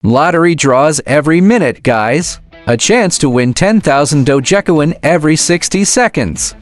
Lottery draws every minute, guys. A chance to win 10,000 Dogecoin every 60 seconds.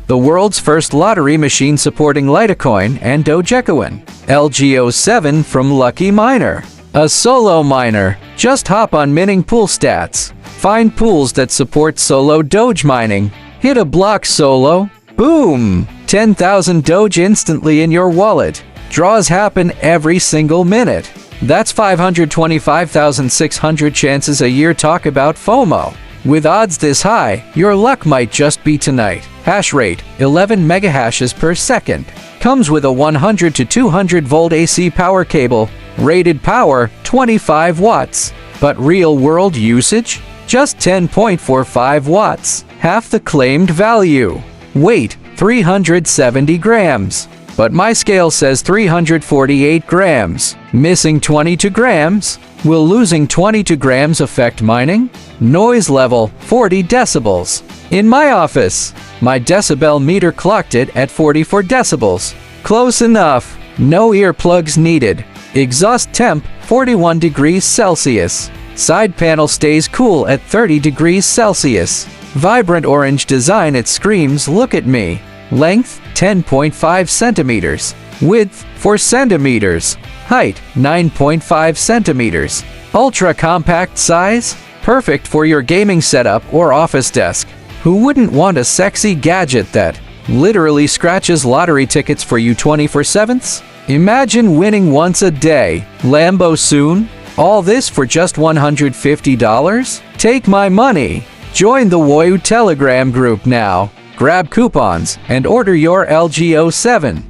The world's first lottery machine supporting Litecoin and Dogecoin. LG07 from Lucky Miner. A solo miner. Just hop on MiningPoolStats. Find pools that support solo Doge mining. Hit a block solo. Boom! 10,000 Doge instantly in your wallet. Draws happen every single minute. That's 525,600 chances a year. Talk about FOMO. With odds this high, your luck might just be tonight. Hash rate, 11 megahashes per second. Comes with a 100 to 200 volt AC power cable. Rated power, 25 watts. But real-world usage? Just 10.45 watts. Half the claimed value. Weight, 370 grams. But my scale says 348 grams. Missing 22 grams? Will losing 22 grams affect mining? Noise level, 40 decibels. In my office, my decibel meter clocked it at 44 decibels. Close enough. No earplugs needed. Exhaust temp, 41 degrees Celsius. Side panel stays cool at 30 degrees Celsius. Vibrant orange design, it screams, look at me. Length, 10.5 centimeters. Width, 4 centimeters. Height, 9.5 centimeters. Ultra compact size? Perfect for your gaming setup or office desk. Who wouldn't want a sexy gadget that literally scratches lottery tickets for you 24/7? Imagine winning once a day. Lambo soon? All this for just $150? Take my money. Join the WoYu Telegram group now. Grab coupons and order your LG07.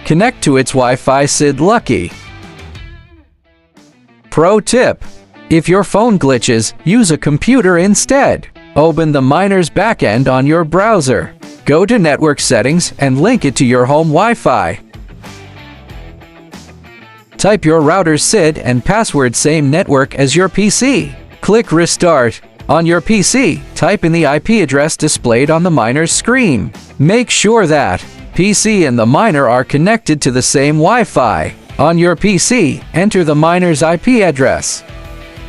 Connect to its Wi-Fi SID Lucky. Pro tip: if your phone glitches, use a computer instead. Open the miner's backend on your browser. Go to Network Settings and link it to your home Wi-Fi. Type your router's SID and password, same network as your PC. Click Restart. On your PC, type in the IP address displayed on the miner's screen. Make sure that PC and the miner are connected to the same Wi-Fi. On your PC, enter the miner's IP address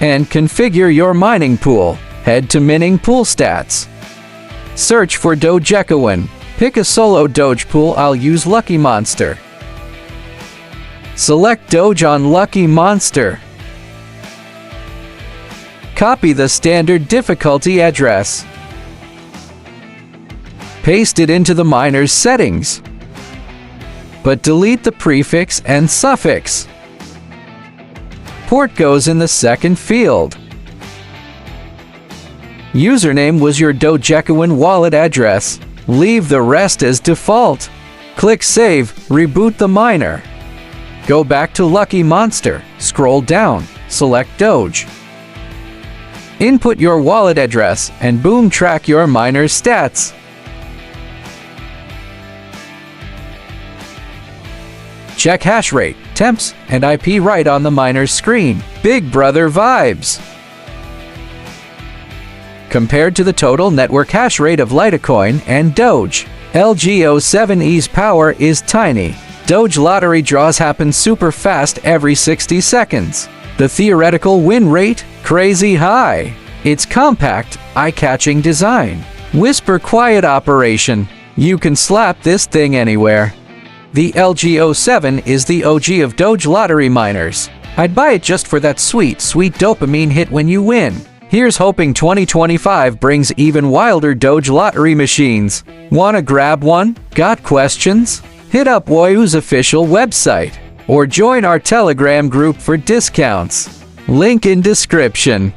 and configure your mining pool. Head to MiningPoolStats. Search for Dogecoin. Pick a solo Doge pool. I'll use Lucky Monster. Select Doge on Lucky Monster. Copy the standard difficulty address. Paste it into the miner's settings, but delete the prefix and suffix. Port goes in the second field. Username was your Dogecoin wallet address. Leave the rest as default. Click Save, reboot the miner. Go back to Lucky Monster, scroll down, select Doge. Input your wallet address and boom, track your miner's stats. Check hash rate, temps, and IP right on the miner's screen. Big Brother vibes. Compared to the total network hash rate of Litecoin and Doge, LG07's power is tiny. Doge lottery draws happen super fast every 60 seconds. The theoretical win rate? Crazy high. Its compact, eye-catching design. Whisper quiet operation. You can slap this thing anywhere. The LG07 is the OG of Doge lottery miners. I'd buy it just for that sweet, sweet dopamine hit when you win. Here's hoping 2025 brings even wilder Doge lottery machines. Wanna grab one? Got questions? Hit up WoYu's official website or join our Telegram group for discounts. Link in description.